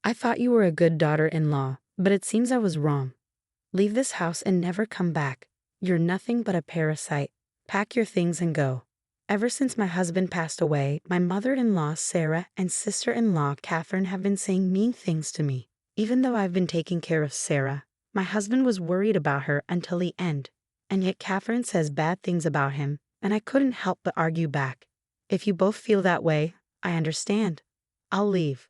I thought you were a good daughter-in-law, but it seems I was wrong. Leave this house and never come back. You're nothing but a parasite. Pack your things and go. Ever since my husband passed away, my mother-in-law Sarah and sister-in-law Catherine have been saying mean things to me. Even though I've been taking care of Sarah, my husband was worried about her until the end. And yet Catherine says bad things about him, and I couldn't help but argue back. If you both feel that way, I understand. I'll leave.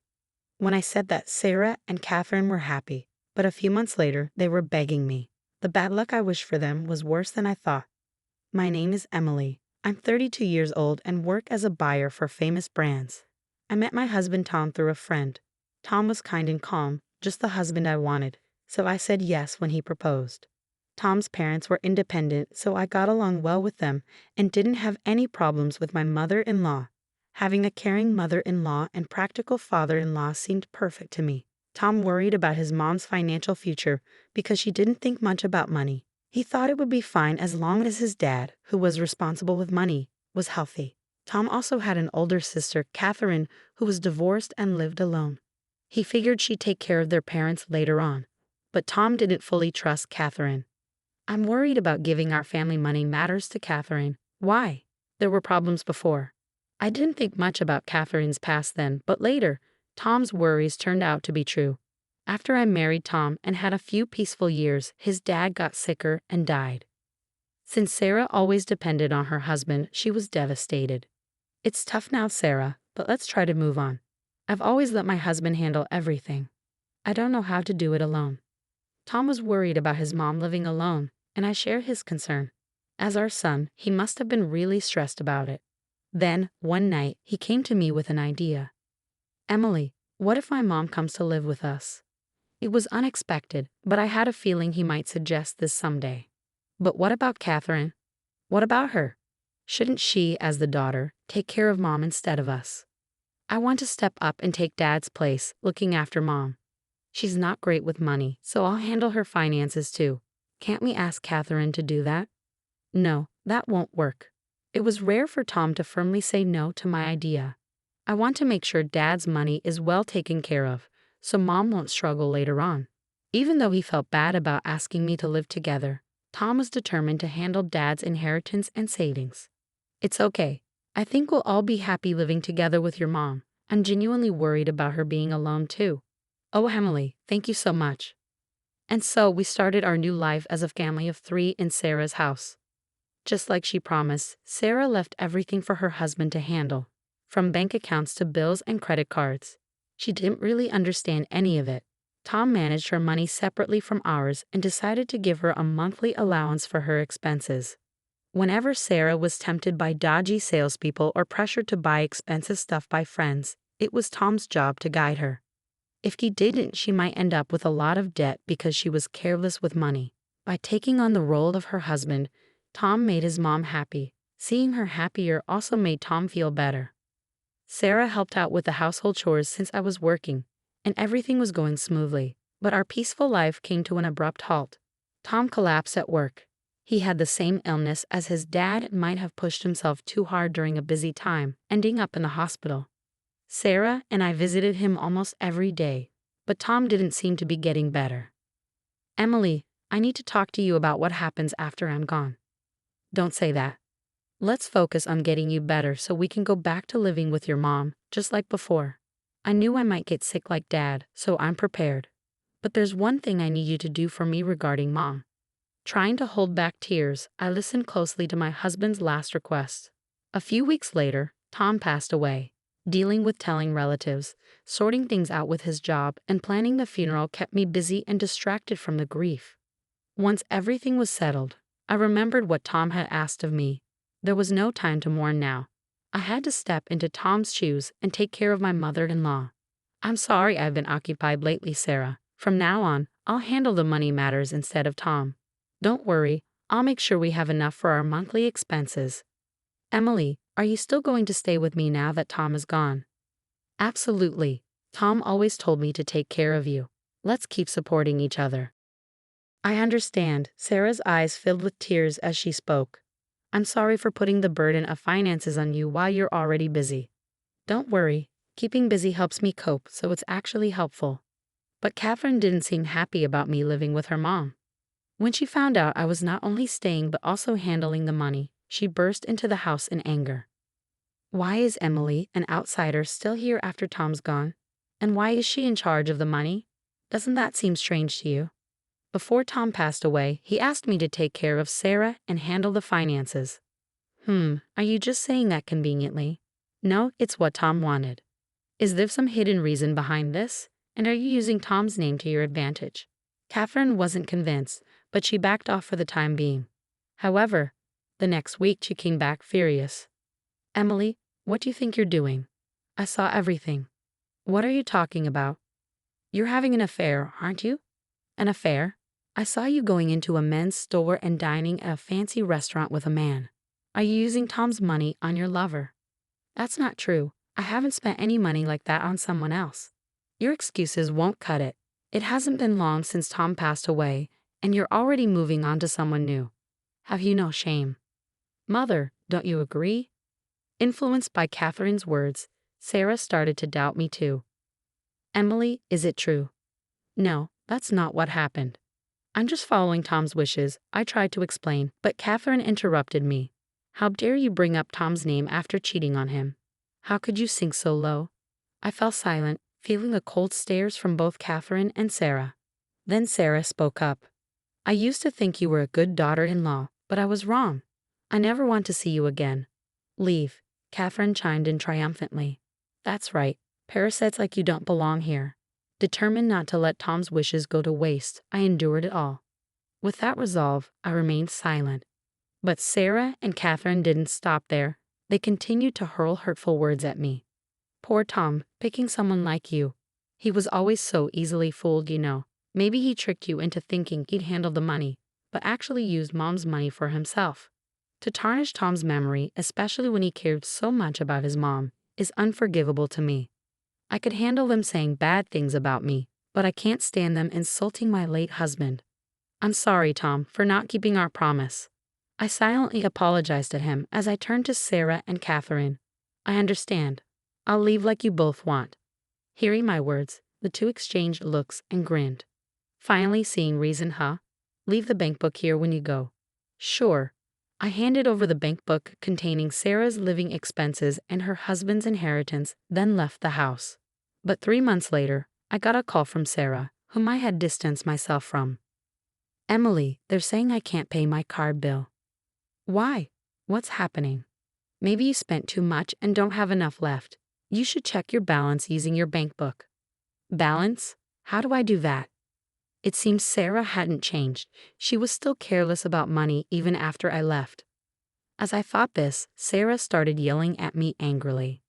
When I said that, Sarah and Catherine were happy, but a few months later, they were begging me. The bad luck I wished for them was worse than I thought. My name is Emily. I'm 32 years old and work as a buyer for famous brands. I met my husband Tom through a friend. Tom was kind and calm, just the husband I wanted, so I said yes when he proposed. Tom's parents were independent, so I got along well with them and didn't have any problems with my mother-in-law. Having a caring mother-in-law and practical father-in-law seemed perfect to me. Tom worried about his mom's financial future because she didn't think much about money. He thought it would be fine as long as his dad, who was responsible with money, was healthy. Tom also had an older sister, Catherine, who was divorced and lived alone. He figured she'd take care of their parents later on. But Tom didn't fully trust Catherine. I'm worried about giving our family money matters to Catherine. Why? There were problems before. I didn't think much about Catherine's past then, but later, Tom's worries turned out to be true. After I married Tom and had a few peaceful years, his dad got sicker and died. Since Sarah always depended on her husband, she was devastated. It's tough now, Sarah, but let's try to move on. I've always let my husband handle everything. I don't know how to do it alone. Tom was worried about his mom living alone, and I share his concern. As our son, he must have been really stressed about it. Then, one night, he came to me with an idea. Emily, what if my mom comes to live with us? It was unexpected, but I had a feeling he might suggest this someday. But what about Catherine? What about her? Shouldn't she, as the daughter, take care of mom instead of us? I want to step up and take dad's place, looking after mom. She's not great with money, so I'll handle her finances too. Can't we ask Catherine to do that? No, that won't work. It was rare for Tom to firmly say no to my idea. I want to make sure dad's money is well taken care of, so mom won't struggle later on. Even though he felt bad about asking me to live together, Tom was determined to handle dad's inheritance and savings. It's okay. I think we'll all be happy living together with your mom. I'm genuinely worried about her being alone too. Oh, Emily, thank you so much. And so we started our new life as a family of 3 in Sarah's house. Just like she promised, Sarah left everything for her husband to handle, from bank accounts to bills and credit cards. She didn't really understand any of it. Tom managed her money separately from ours and decided to give her a monthly allowance for her expenses. Whenever Sarah was tempted by dodgy salespeople or pressured to buy expensive stuff by friends, it was Tom's job to guide her. If he didn't, she might end up with a lot of debt because she was careless with money. By taking on the role of her husband, Tom made his mom happy. Seeing her happier also made Tom feel better. Sarah helped out with the household chores since I was working, and everything was going smoothly. But our peaceful life came to an abrupt halt. Tom collapsed at work. He had the same illness as his dad and might have pushed himself too hard during a busy time, ending up in the hospital. Sarah and I visited him almost every day, but Tom didn't seem to be getting better. Emily, I need to talk to you about what happens after I'm gone. Don't say that. Let's focus on getting you better so we can go back to living with your mom, just like before. I knew I might get sick like dad, so I'm prepared. But there's one thing I need you to do for me regarding mom. Trying to hold back tears, I listened closely to my husband's last request. A few weeks later, Tom passed away. Dealing with telling relatives, sorting things out with his job, and planning the funeral kept me busy and distracted from the grief. Once everything was settled, I remembered what Tom had asked of me. There was no time to mourn now. I had to step into Tom's shoes and take care of my mother-in-law. I'm sorry I've been occupied lately, Sarah. From now on, I'll handle the money matters instead of Tom. Don't worry, I'll make sure we have enough for our monthly expenses. Emily, are you still going to stay with me now that Tom is gone? Absolutely. Tom always told me to take care of you. Let's keep supporting each other. I understand. Sarah's eyes filled with tears as she spoke. I'm sorry for putting the burden of finances on you while you're already busy. Don't worry, Keeping busy helps me cope, so it's actually helpful. But Catherine didn't seem happy about me living with her mom. When she found out I was not only staying but also handling the money, she burst into the house in anger. Why is Emily, an outsider, still here after Tom's gone? And why is she in charge of the money? Doesn't that seem strange to you? Before Tom passed away, he asked me to take care of Sarah and handle the finances. Are you just saying that conveniently? No, it's what Tom wanted. Is there some hidden reason behind this? And are you using Tom's name to your advantage? Catherine wasn't convinced, but she backed off for the time being. However, the next week she came back furious. Emily, what do you think you're doing? I saw everything. What are you talking about? You're having an affair, aren't you? An affair? I saw you going into a men's store and dining at a fancy restaurant with a man. Are you using Tom's money on your lover? That's not true. I haven't spent any money like that on someone else. Your excuses won't cut it. It hasn't been long since Tom passed away, and you're already moving on to someone new. Have you no shame? Mother, don't you agree? Influenced by Catherine's words, Sarah started to doubt me too. Emily, is it true? No, that's not what happened. I'm just following Tom's wishes, I tried to explain, but Catherine interrupted me. How dare you bring up Tom's name after cheating on him? How could you sink so low? I fell silent, feeling the cold stares from both Catherine and Sarah. Then Sarah spoke up. I used to think you were a good daughter-in-law, but I was wrong. I never want to see you again. Leave, Catherine chimed in triumphantly. That's right, parasites like you don't belong here. Determined not to let Tom's wishes go to waste, I endured it all. With that resolve, I remained silent. But Sarah and Catherine didn't stop there. They continued to hurl hurtful words at me. Poor Tom, picking someone like you. He was always so easily fooled, you know. Maybe he tricked you into thinking he'd handle the money, but actually used Mom's money for himself. To tarnish Tom's memory, especially when he cared so much about his mom, is unforgivable to me. I could handle them saying bad things about me, but I can't stand them insulting my late husband. I'm sorry, Tom, for not keeping our promise. I silently apologized to him as I turned to Sarah and Catherine. I understand. I'll leave like you both want. Hearing my words, the two exchanged looks and grinned. Finally seeing reason, huh? Leave the bank book here when you go. Sure. I handed over the bank book containing Sarah's living expenses and her husband's inheritance, then left the house. But 3 months later, I got a call from Sarah, whom I had distanced myself from. Emily, they're saying I can't pay my card bill. Why? What's happening? Maybe you spent too much and don't have enough left. You should check your balance using your bank book. Balance? How do I do that? It seems Sarah hadn't changed. She was still careless about money even after I left. As I thought this, Sarah started yelling at me angrily.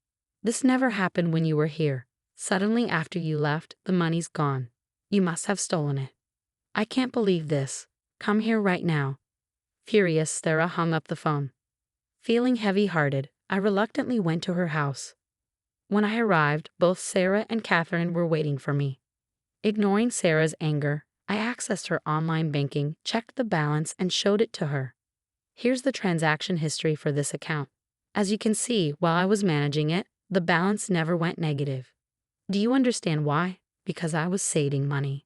This never happened when you were here. Suddenly after you left, the money's gone. You must have stolen it. I can't believe this. Come here right now. Furious, Sarah hung up the phone. Feeling heavy-hearted, I reluctantly went to her house. When I arrived, both Sarah and Catherine were waiting for me. Ignoring Sarah's anger, I accessed her online banking, checked the balance, and showed it to her. Here's the transaction history for this account. As you can see, while I was managing it, the balance never went negative. Do you understand why? Because I was saving money.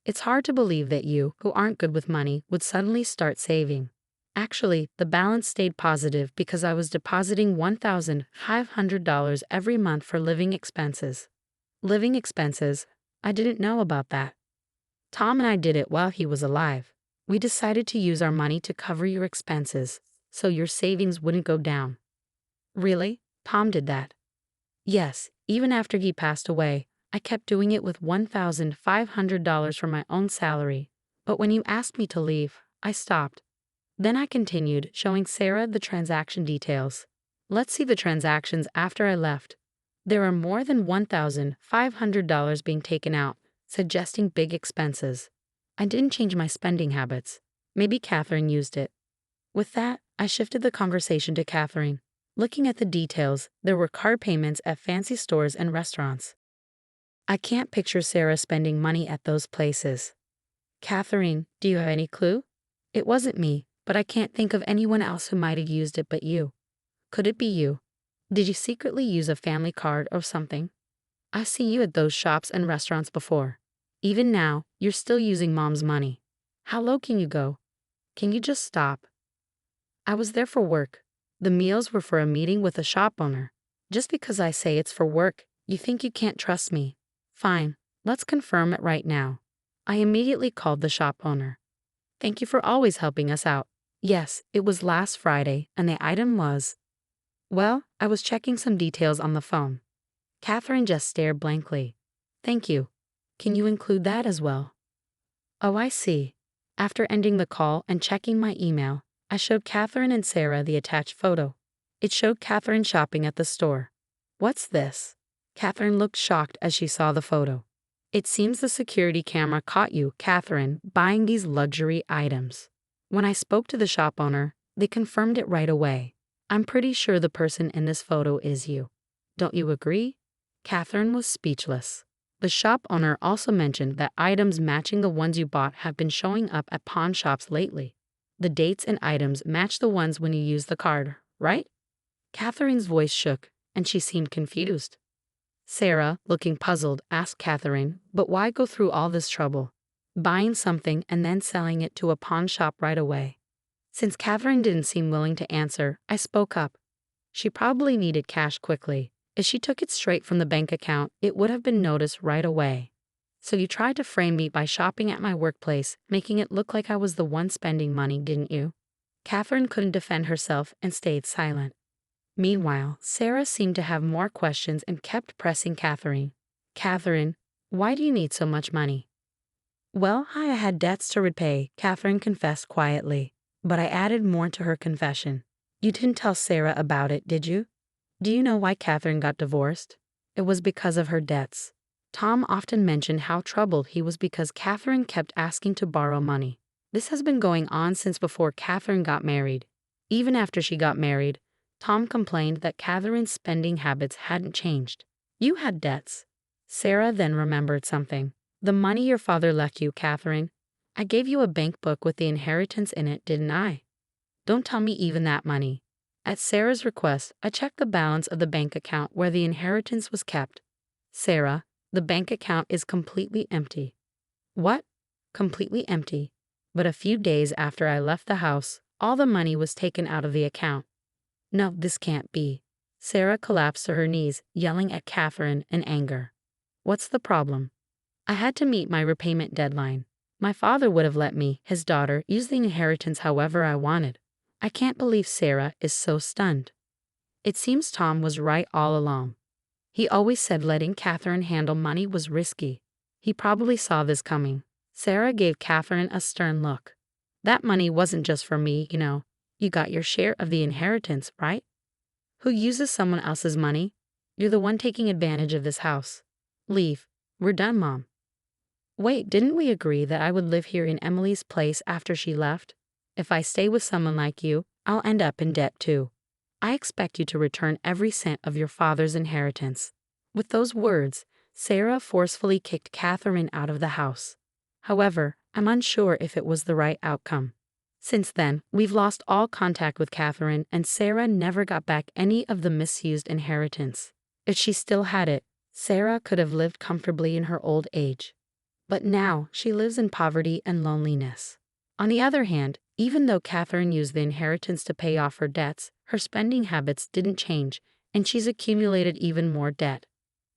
It's hard to believe that you, who aren't good with money, would suddenly start saving. Actually, the balance stayed positive because I was depositing $1,500 every month for living expenses. Living expenses? I didn't know about that. Tom and I did it while he was alive. We decided to use our money to cover your expenses, so your savings wouldn't go down. Really? Tom did that? Yes, even after he passed away, I kept doing it with $1,500 from my own salary, but when you asked me to leave, I stopped. Then I continued, showing Sarah the transaction details. Let's see the transactions after I left. There are more than $1,500 being taken out, suggesting big expenses. I didn't change my spending habits. Maybe Catherine used it. With that, I shifted the conversation to Catherine. Looking at the details, there were card payments at fancy stores and restaurants. I can't picture Sarah spending money at those places. Catherine, do you have any clue? It wasn't me, but I can't think of anyone else who might have used it but you. Could it be you? Did you secretly use a family card or something? I see you at those shops and restaurants before. Even now, you're still using mom's money. How low can you go? Can you just stop? I was there for work. The meals were for a meeting with a shop owner. Just because I say it's for work, you think you can't trust me. Fine, let's confirm it right now. I immediately called the shop owner. Thank you for always helping us out. Yes, it was last Friday, and the item was. Well, I was checking some details on the phone. Catherine just stared blankly. Thank you. Can you include that as well? Oh, I see. After ending the call and checking my email, I showed Catherine and Sarah the attached photo. It showed Catherine shopping at the store. What's this? Catherine looked shocked as she saw the photo. It seems the security camera caught you, Catherine, buying these luxury items. When I spoke to the shop owner, they confirmed it right away. I'm pretty sure the person in this photo is you. Don't you agree? Catherine was speechless. The shop owner also mentioned that items matching the ones you bought have been showing up at pawn shops lately. The dates and items match the ones when you use the card, right? Catherine's voice shook, and she seemed confused. Sarah, looking puzzled, asked Catherine, but why go through all this trouble? Buying something and then selling it to a pawn shop right away. Since Catherine didn't seem willing to answer, I spoke up. She probably needed cash quickly. If she took it straight from the bank account, it would have been noticed right away. So you tried to frame me by shopping at my workplace, making it look like I was the one spending money, didn't you? Catherine couldn't defend herself and stayed silent. Meanwhile, Sarah seemed to have more questions and kept pressing Catherine. Catherine, why do you need so much money? Well, I had debts to repay, Catherine confessed quietly. But I added more to her confession. You didn't tell Sarah about it, did you? Do you know why Catherine got divorced? It was because of her debts. Tom often mentioned how troubled he was because Catherine kept asking to borrow money. This has been going on since before Catherine got married. Even after she got married, Tom complained that Catherine's spending habits hadn't changed. You had debts. Sarah then remembered something. The money your father left you, Catherine. I gave you a bank book with the inheritance in it, didn't I? Don't tell me even that money. At Sarah's request, I checked the balance of the bank account where the inheritance was kept. Sarah, the bank account is completely empty. What? Completely empty. But a few days after I left the house, all the money was taken out of the account. No, this can't be. Sarah collapsed to her knees, yelling at Catherine in anger. What's the problem? I had to meet my repayment deadline. My father would have let me, his daughter, use the inheritance however I wanted. I can't believe Sarah is so stunned. It seems Tom was right all along. He always said letting Catherine handle money was risky. He probably saw this coming. Sarah gave Catherine a stern look. That money wasn't just for me, you know. You got your share of the inheritance, right? Who uses someone else's money? You're the one taking advantage of this house. Leave. We're done, Mom. Wait, didn't we agree that I would live here in Emily's place after she left? If I stay with someone like you, I'll end up in debt too. I expect you to return every cent of your father's inheritance. With those words, Sarah forcefully kicked Catherine out of the house. However, I'm unsure if it was the right outcome. Since then, we've lost all contact with Catherine, and Sarah never got back any of the misused inheritance. If she still had it, Sarah could have lived comfortably in her old age. But now, she lives in poverty and loneliness. On the other hand, even though Catherine used the inheritance to pay off her debts, her spending habits didn't change, and she's accumulated even more debt.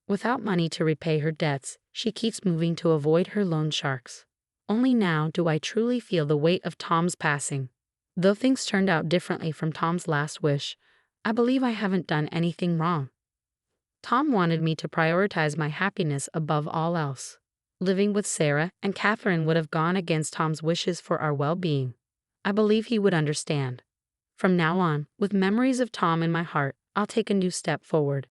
Without money to repay her debts, she keeps moving to avoid her loan sharks. Only now do I truly feel the weight of Tom's passing. Though things turned out differently from Tom's last wish, I believe I haven't done anything wrong. Tom wanted me to prioritize my happiness above all else. Living with Sarah and Catherine would have gone against Tom's wishes for our well-being. I believe he would understand. From now on, with memories of Tom in my heart, I'll take a new step forward.